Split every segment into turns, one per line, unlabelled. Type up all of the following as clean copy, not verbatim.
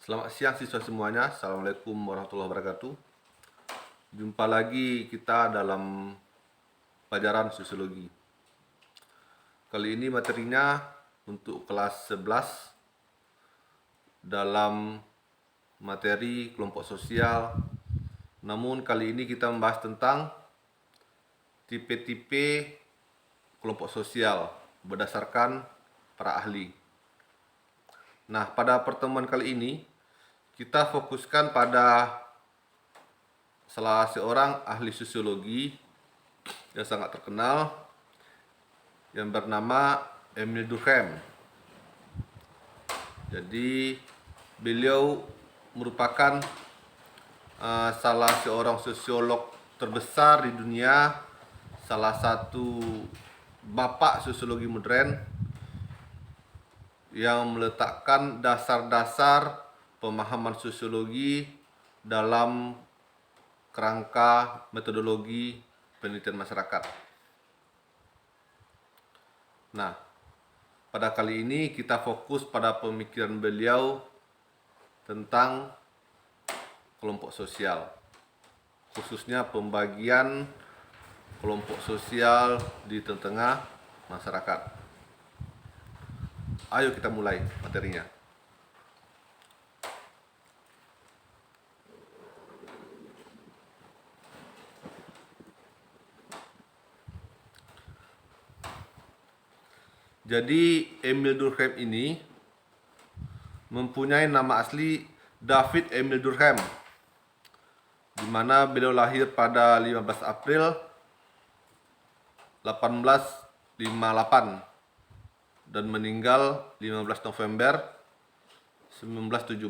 Selamat siang siswa semuanya. Assalamualaikum warahmatullahi wabarakatuh. Jumpa lagi kita dalam pelajaran sosiologi. Kali ini materinya untuk kelas 11 dalam materi kelompok sosial. Namun kali ini kita membahas tentang tipe-tipe kelompok sosial berdasarkan para ahli. Nah, pada pertemuan kali ini kita fokuskan pada salah seorang ahli sosiologi yang sangat terkenal yang bernama Emile Durkheim. Jadi beliau merupakan salah seorang sosiolog terbesar di dunia, salah satu bapak sosiologi modern yang meletakkan dasar-dasar pemahaman sosiologi dalam kerangka metodologi penelitian masyarakat. Nah, pada kali ini kita fokus pada pemikiran beliau tentang kelompok sosial, khususnya pembagian kelompok sosial di tengah-tengah masyarakat. Ayo kita mulai materinya. Jadi Emile Durkheim ini mempunyai nama asli David Emile Durkheim, di mana beliau lahir pada 15 April 1858 dan meninggal 15 November 1917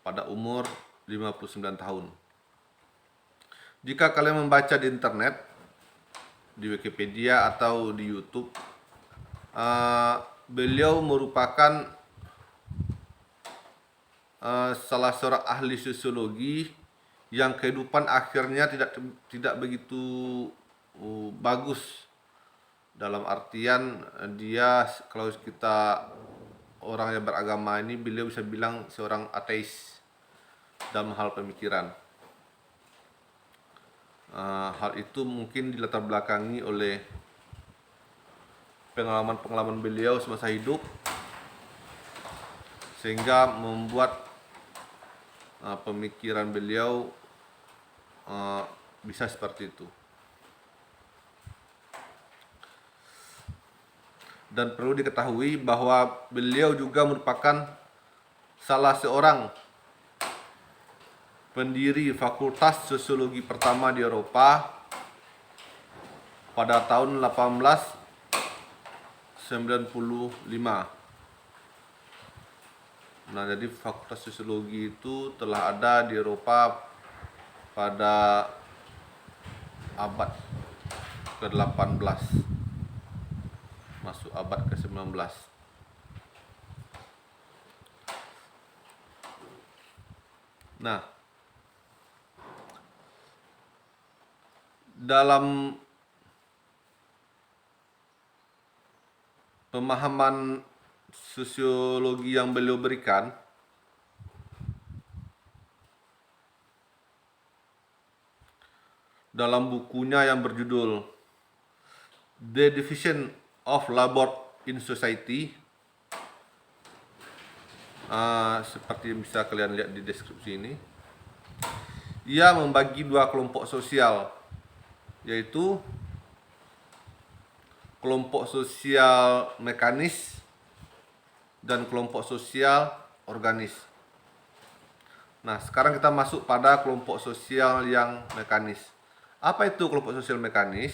pada umur 59 tahun. Jika kalian membaca di internet, di Wikipedia atau di YouTube, beliau merupakan salah seorang ahli sosiologi yang kehidupan akhirnya tidak begitu bagus, dalam artian dia, kalau kita orang yang beragama ini, beliau bisa bilang seorang ateis dalam hal pemikiran. Hal itu mungkin dilatar belakangi oleh pengalaman-pengalaman beliau semasa hidup, sehingga membuat pemikiran beliau bisa seperti itu. Dan perlu diketahui bahwa beliau juga merupakan salah seorang pendiri Fakultas Sosiologi pertama di Eropa pada tahun 1895. Nah, jadi Fakultas Sosiologi itu telah ada di Eropa pada abad ke-18, masuk abad ke-19. Nah, dalam pemahaman sosiologi yang beliau berikan, dalam bukunya yang berjudul The Division of Labor in Society, seperti yang bisa kalian lihat di deskripsi ini, ia membagi dua kelompok sosial, yaitu kelompok sosial mekanis dan kelompok sosial organis. Nah, sekarang kita masuk pada kelompok sosial yang mekanis. Apa itu kelompok sosial mekanis?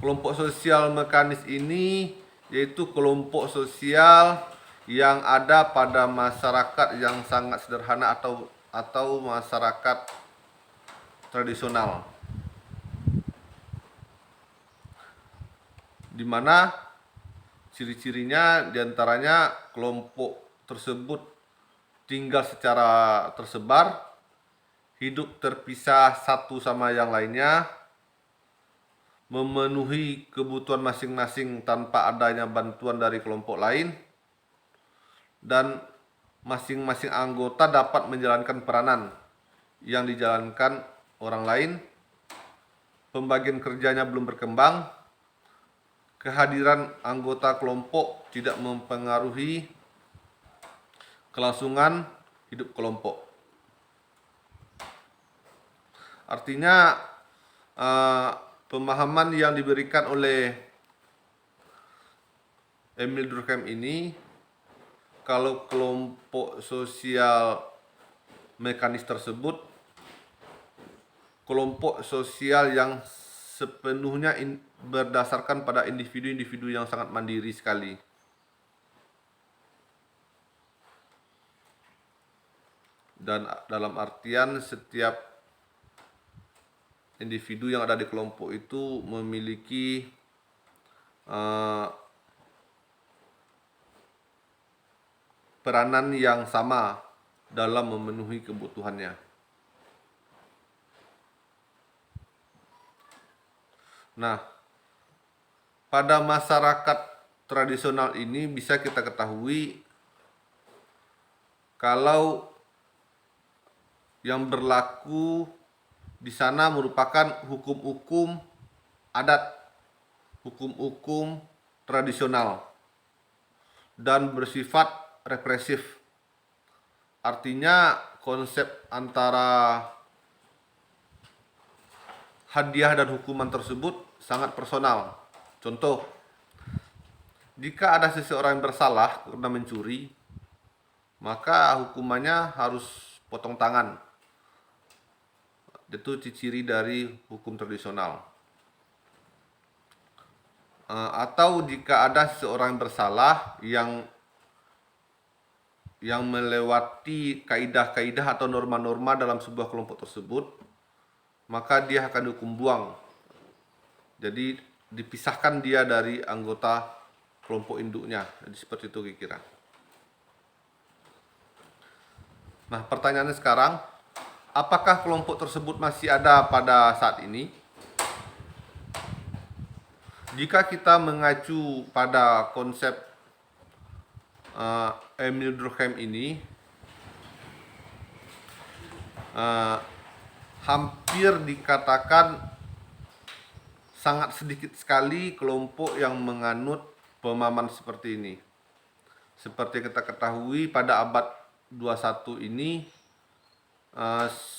Kelompok sosial mekanis ini yaitu kelompok sosial yang ada pada masyarakat yang sangat sederhana atau masyarakat tradisional, di mana ciri-cirinya diantaranya kelompok tersebut tinggal secara tersebar, hidup terpisah satu sama yang lainnya, memenuhi kebutuhan masing-masing tanpa adanya bantuan dari kelompok lain, dan masing-masing anggota dapat menjalankan peranan yang dijalankan orang lain, pembagian kerjanya belum berkembang, kehadiran anggota kelompok tidak mempengaruhi kelangsungan hidup kelompok. Artinya pemahaman yang diberikan oleh Emil Durkheim ini, kalau kelompok sosial mekanis tersebut kelompok sosial yang sepenuhnya berdasarkan pada individu-individu yang sangat mandiri sekali. Dan dalam artian setiap individu yang ada di kelompok itu memiliki peranan yang sama dalam memenuhi kebutuhannya. Nah, pada masyarakat tradisional ini bisa kita ketahui kalau yang berlaku di sana merupakan hukum-hukum adat, hukum-hukum tradisional, dan bersifat represif. Artinya konsep antara hadiah dan hukuman tersebut sangat personal. Contoh, jika ada seseorang yang bersalah karena mencuri, maka hukumannya harus potong tangan. Itu ciri dari hukum tradisional. Atau jika ada seseorang yang bersalah yang melewati kaidah-kaidah atau norma-norma dalam sebuah kelompok tersebut, maka dia akan dihukum buang. Jadi dipisahkan dia dari anggota kelompok induknya. Jadi seperti itu kira-kira. Nah, pertanyaannya sekarang, apakah kelompok tersebut masih ada pada saat ini? Jika kita mengacu pada konsep Emil Durkheim ini, hampir dikatakan sangat sedikit sekali kelompok yang menganut pemahaman seperti ini. Seperti kita ketahui, pada abad 21 ini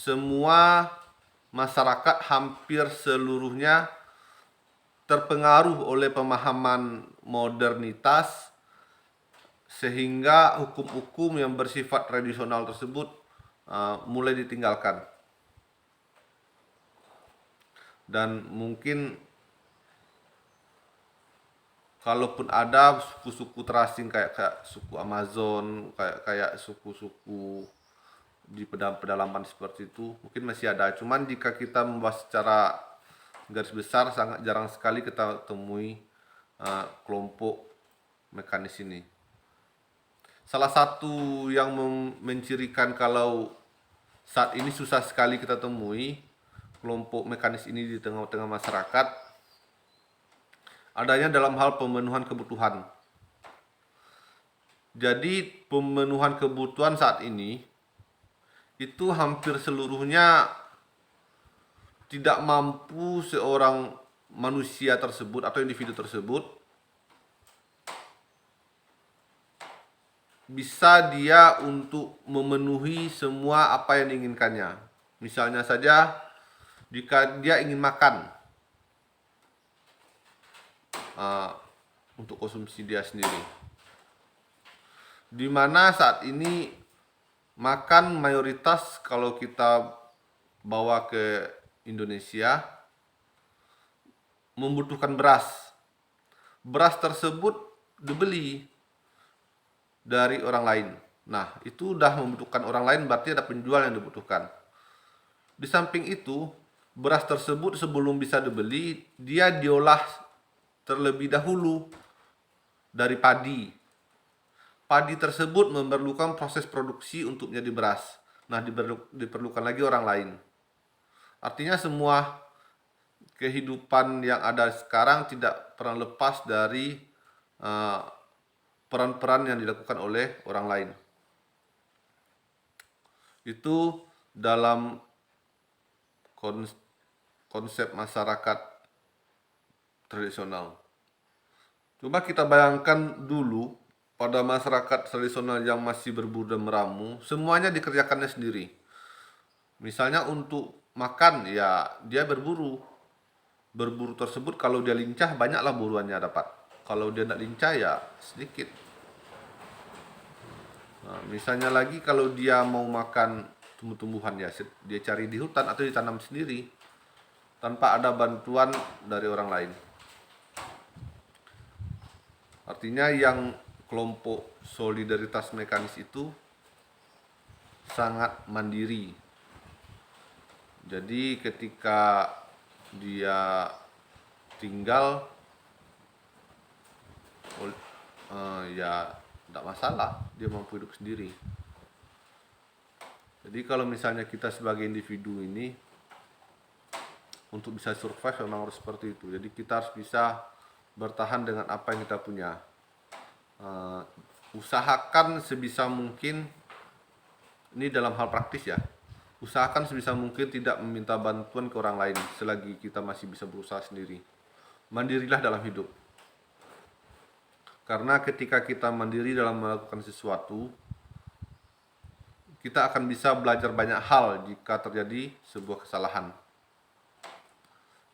semua masyarakat hampir seluruhnya terpengaruh oleh pemahaman modernitas, sehingga hukum-hukum yang bersifat tradisional tersebut mulai ditinggalkan. Dan mungkin kalaupun ada suku-suku terasing kayak suku Amazon, kayak suku-suku di pedalaman seperti itu, mungkin masih ada. Cuman jika kita membahas secara garis besar, sangat jarang sekali kita temui kelompok mekanis ini. Salah satu yang mencirikan kalau saat ini susah sekali kita temui kelompok mekanis ini di tengah-tengah masyarakat, adanya dalam hal pemenuhan kebutuhan. Jadi pemenuhan kebutuhan saat ini itu hampir seluruhnya tidak mampu seorang manusia tersebut atau individu tersebut bisa dia untuk memenuhi semua apa yang diinginkannya. Misalnya saja, jika dia ingin makan untuk konsumsi dia sendiri, di mana saat ini makan mayoritas kalau kita bawa ke Indonesia membutuhkan beras. Beras tersebut dibeli dari orang lain. Nah, itu udah membutuhkan orang lain, berarti ada penjual yang dibutuhkan. Di samping itu, beras tersebut sebelum bisa dibeli, dia diolah terlebih dahulu dari padi. Padi tersebut memerlukan proses produksi untuk menjadi beras. Nah, diperlukan lagi orang lain. Artinya semua kehidupan yang ada sekarang tidak pernah lepas dari peran-peran yang dilakukan oleh orang lain. Itu dalam konsep masyarakat tradisional. Coba kita bayangkan dulu pada masyarakat tradisional yang masih berburu dan meramu, semuanya dikerjakannya sendiri. Misalnya untuk makan, ya dia berburu. Berburu tersebut kalau dia lincah, banyaklah buruannya dapat. Kalau dia tidak lincah, ya sedikit. Nah, misalnya lagi kalau dia mau makan tumbuh-tumbuhan, ya dia cari di hutan atau ditanam sendiri tanpa ada bantuan dari orang lain. Artinya yang kelompok solidaritas mekanis itu sangat mandiri. Jadi ketika dia tinggal, ya tidak masalah, dia mampu hidup sendiri. Jadi kalau misalnya kita sebagai individu ini untuk bisa survive memang harus seperti itu. Jadi kita harus bisa bertahan dengan apa yang kita punya. Usahakan sebisa mungkin, ini dalam hal praktis ya, usahakan sebisa mungkin tidak meminta bantuan ke orang lain selagi kita masih bisa berusaha sendiri. Mandirilah dalam hidup. Karena ketika kita mandiri dalam melakukan sesuatu, kita akan bisa belajar banyak hal jika terjadi sebuah kesalahan.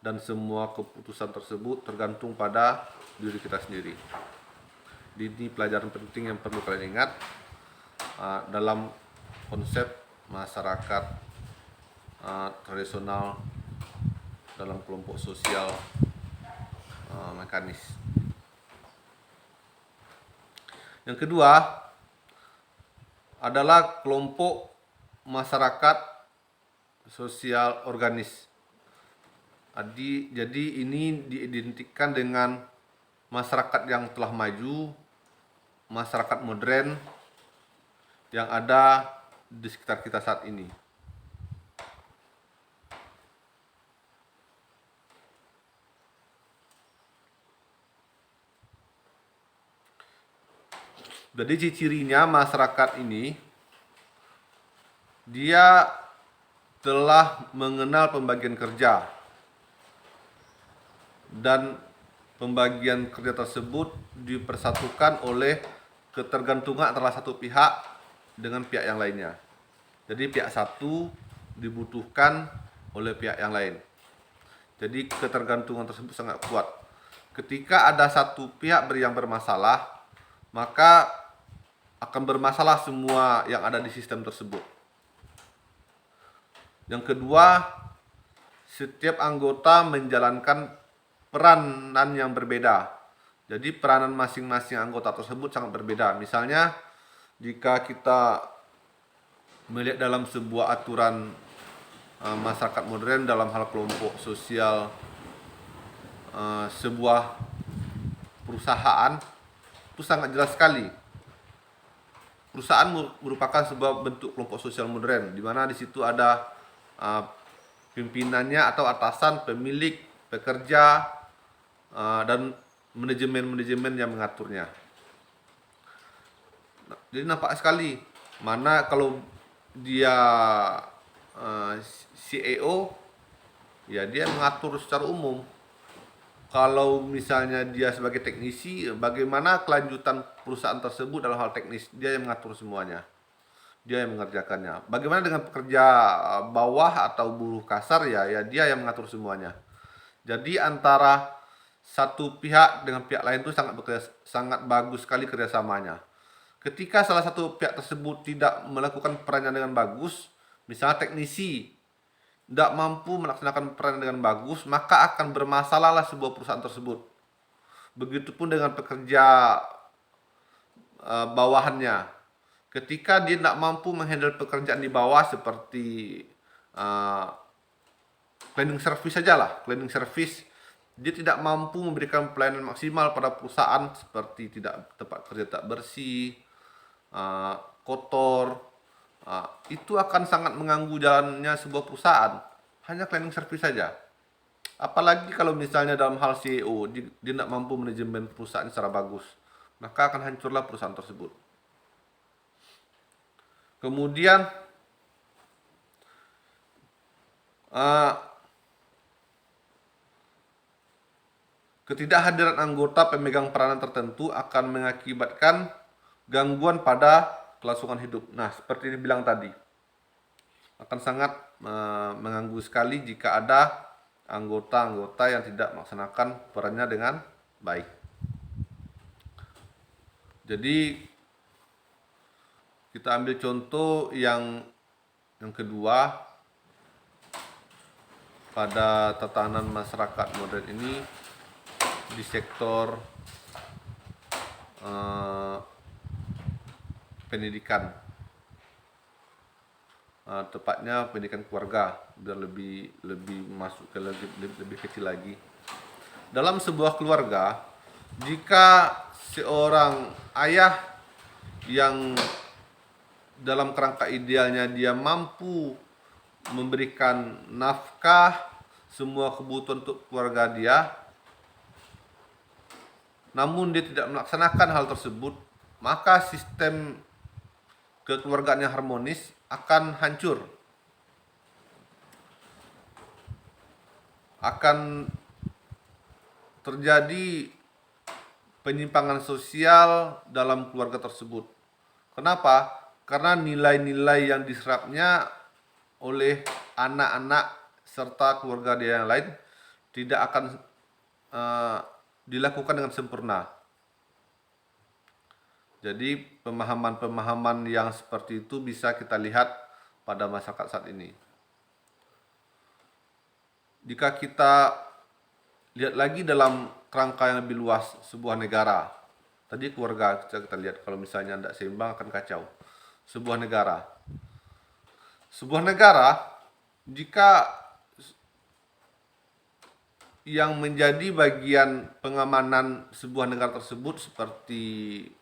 Dan semua keputusan tersebut tergantung pada diri kita sendiri. Ini pelajaran penting yang perlu kalian ingat dalam konsep masyarakat tradisional dalam kelompok sosial mekanis. Yang kedua adalah kelompok masyarakat sosial organis. Jadi ini diidentikan dengan masyarakat yang telah maju, masyarakat modern yang ada di sekitar kita saat ini. Jadi cirinya masyarakat ini, dia telah mengenal pembagian kerja, dan pembagian kerja tersebut dipersatukan oleh ketergantungan antara satu pihak dengan pihak yang lainnya. Jadi pihak satu dibutuhkan oleh pihak yang lain. Jadi ketergantungan tersebut sangat kuat. Ketika ada satu pihak yang bermasalah, maka akan bermasalah semua yang ada di sistem tersebut. Yang kedua, setiap anggota menjalankan peranan yang berbeda. Jadi peranan masing-masing anggota tersebut sangat berbeda. Misalnya, jika kita melihat dalam sebuah aturan masyarakat modern dalam hal kelompok sosial sebuah perusahaan, itu sangat jelas sekali. Perusahaan merupakan sebuah bentuk kelompok sosial modern, di mana di situ ada pimpinannya atau atasan, pemilik, pekerja, dan manajemen-manajemen yang mengaturnya. Jadi nampak sekali mana kalau dia CEO, ya dia mengatur secara umum. Kalau misalnya dia sebagai teknisi, bagaimana kelanjutan perusahaan tersebut dalam hal teknis, dia yang mengatur semuanya, dia yang mengerjakannya. Bagaimana dengan pekerja bawah atau buruh kasar, ya dia yang mengatur semuanya. Jadi antara satu pihak dengan pihak lain itu sangat bagus sekali kerjasamanya. Ketika salah satu pihak tersebut tidak melakukan perannya dengan bagus, misalnya teknisi tidak mampu melaksanakan peran dengan bagus, maka akan bermasalahlah sebuah perusahaan tersebut. Begitupun dengan pekerja bawahannya. Ketika dia tidak mampu menghandle pekerjaan di bawah seperti cleaning service saja lah, cleaning service, dia tidak mampu memberikan pelayanan maksimal pada perusahaan seperti tempat kerja tak bersih, kotor, itu akan sangat mengganggu jalannya sebuah perusahaan. Hanya cleaning service saja. Apalagi kalau misalnya dalam hal CEO, dia tidak mampu manajemen perusahaan secara bagus, maka akan hancurlah perusahaan tersebut. Kemudian ketidakhadiran anggota pemegang peranan tertentu akan mengakibatkan gangguan pada kelangsungan hidup. Nah, seperti dibilang tadi, akan sangat mengganggu sekali jika ada anggota-anggota yang tidak melaksanakan perannya dengan baik. Jadi kita ambil contoh yang kedua, pada tatanan masyarakat modern ini di sektor pendidikan, tepatnya pendidikan keluarga, biar lebih masuk ke lebih kecil lagi. Dalam sebuah keluarga, jika seorang ayah yang dalam kerangka idealnya dia mampu memberikan nafkah, semua kebutuhan untuk keluarga dia, namun dia tidak melaksanakan hal tersebut, maka sistem kekeluargaan yang harmonis akan hancur. Akan terjadi penyimpangan sosial dalam keluarga tersebut. Kenapa? Karena nilai-nilai yang diserapnya oleh anak-anak serta keluarga dia yang lain tidak akan dilakukan dengan sempurna. Jadi pemahaman-pemahaman yang seperti itu bisa kita lihat pada masyarakat saat ini. Jika kita lihat lagi dalam kerangka yang lebih luas sebuah negara, tadi keluarga kita lihat, kalau misalnya tidak seimbang akan kacau. Sebuah negara jika yang menjadi bagian pengamanan sebuah negara tersebut, seperti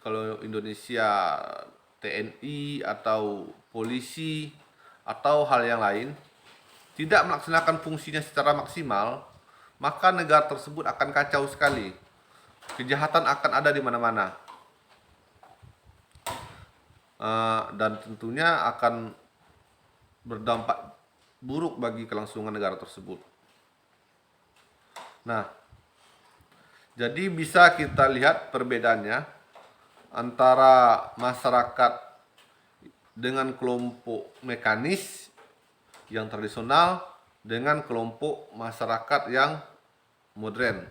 kalau Indonesia TNI atau polisi atau hal yang lain, tidak melaksanakan fungsinya secara maksimal, maka negara tersebut akan kacau sekali. Kejahatan akan ada di mana-mana. Dan tentunya akan berdampak buruk bagi kelangsungan negara tersebut. Nah, jadi bisa kita lihat perbedaannya antara masyarakat dengan kelompok mekanis yang tradisional dengan kelompok masyarakat yang modern.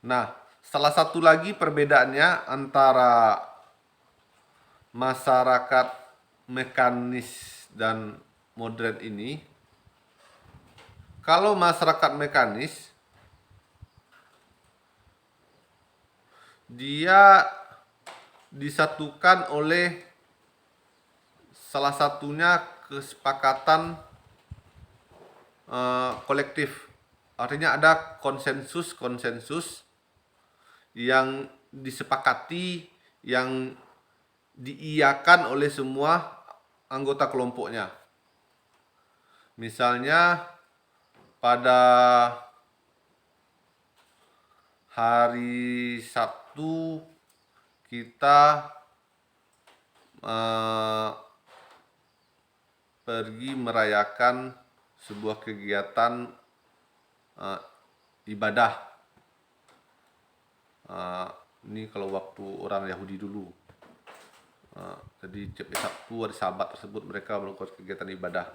Nah, salah satu lagi perbedaannya antara masyarakat mekanis dan modern ini, kalau masyarakat mekanis dia disatukan oleh salah satunya kesepakatan kolektif. Artinya ada konsensus yang disepakati, yang diiyakan oleh semua anggota kelompoknya. Misalnya pada hari Sabtu kita pergi merayakan sebuah kegiatan ibadah. Ini kalau waktu orang Yahudi dulu. Jadi setiap Sabtu hari Sabat tersebut mereka melakukan kegiatan ibadah.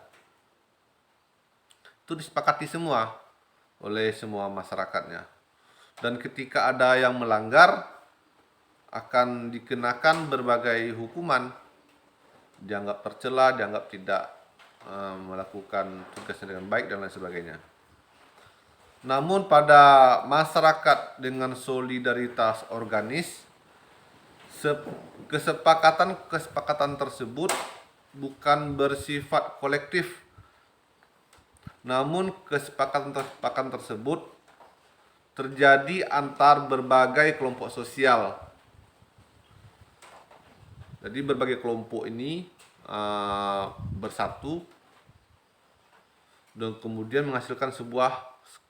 Itu disepakati semua oleh semua masyarakatnya. Dan ketika ada yang melanggar, akan dikenakan berbagai hukuman. Dianggap tercela, dianggap tidak melakukan tugasnya dengan baik dan lain sebagainya. Namun pada masyarakat dengan solidaritas organis, kesepakatan tersebut bukan bersifat kolektif, namun kesepakatan tersebut terjadi antar berbagai kelompok sosial. Jadi berbagai kelompok ini bersatu dan kemudian menghasilkan sebuah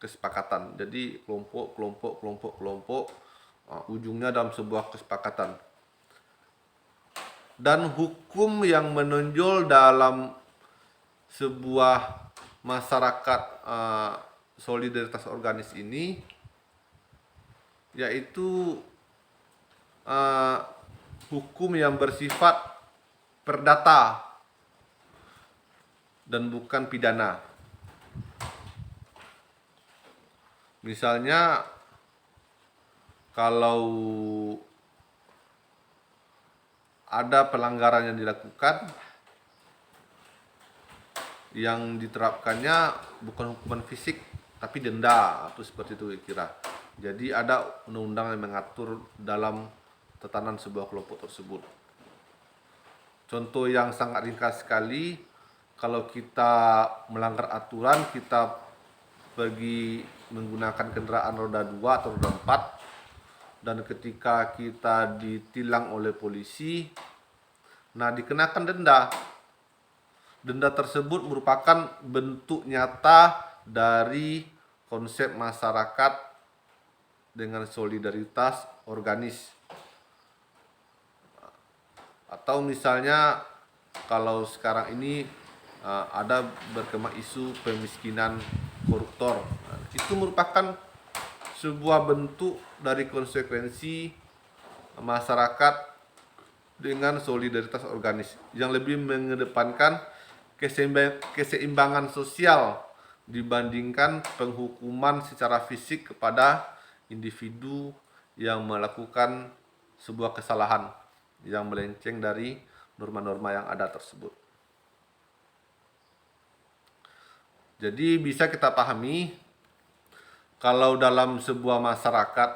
kesepakatan. Jadi kelompok, ujungnya dalam sebuah kesepakatan. Dan hukum yang menonjol dalam sebuah masyarakat solidaritas organis ini yaitu hukum yang bersifat perdata dan bukan pidana. Misalnya kalau ada pelanggaran yang dilakukan, yang diterapkannya bukan hukuman fisik tapi denda atau seperti itu kira. Jadi ada undang-undang yang mengatur dalam tatanan sebuah kelompok tersebut. Contoh yang sangat ringkas sekali, kalau kita melanggar aturan, kita pergi menggunakan kendaraan roda 2 atau roda 4, dan ketika kita ditilang oleh polisi, nah dikenakan denda. Denda tersebut merupakan bentuk nyata dari konsep masyarakat dengan solidaritas organis. Atau misalnya kalau sekarang ini ada berkembang isu pemiskinan koruptor, itu merupakan sebuah bentuk dari konsekuensi masyarakat dengan solidaritas organis yang lebih mengedepankan keseimbangan sosial dibandingkan penghukuman secara fisik kepada individu yang melakukan sebuah kesalahan yang melenceng dari norma-norma yang ada tersebut. Jadi bisa kita pahami kalau dalam sebuah masyarakat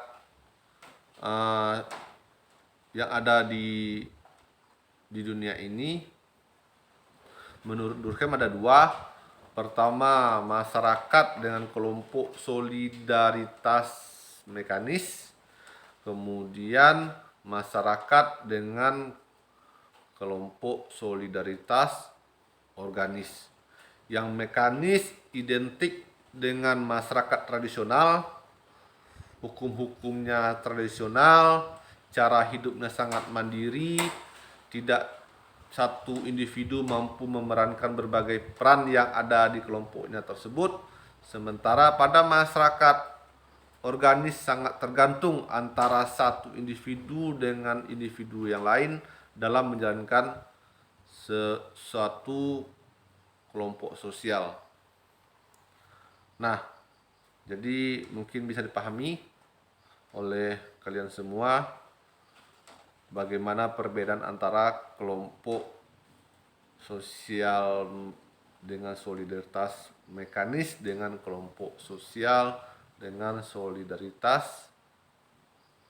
yang ada di dunia ini, menurut Durkheim ada dua. Pertama, masyarakat dengan kelompok solidaritas mekanis. Kemudian masyarakat dengan kelompok solidaritas organis. Yang mekanis identik dengan masyarakat tradisional, hukum-hukumnya tradisional, cara hidupnya sangat mandiri, tidak satu individu mampu memerankan berbagai peran yang ada di kelompoknya tersebut. Sementara pada masyarakat organis sangat tergantung antara satu individu dengan individu yang lain dalam menjalankan sesuatu kelompok sosial. Nah, jadi mungkin bisa dipahami oleh kalian semua bagaimana perbedaan antara kelompok sosial dengan solidaritas mekanis dengan kelompok sosial dengan solidaritas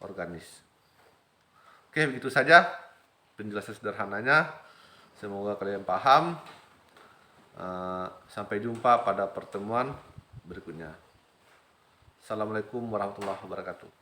organis. Oke, begitu saja penjelasan sederhananya. Semoga kalian paham. Sampai jumpa pada pertemuan berikutnya. Assalamualaikum warahmatullahi wabarakatuh.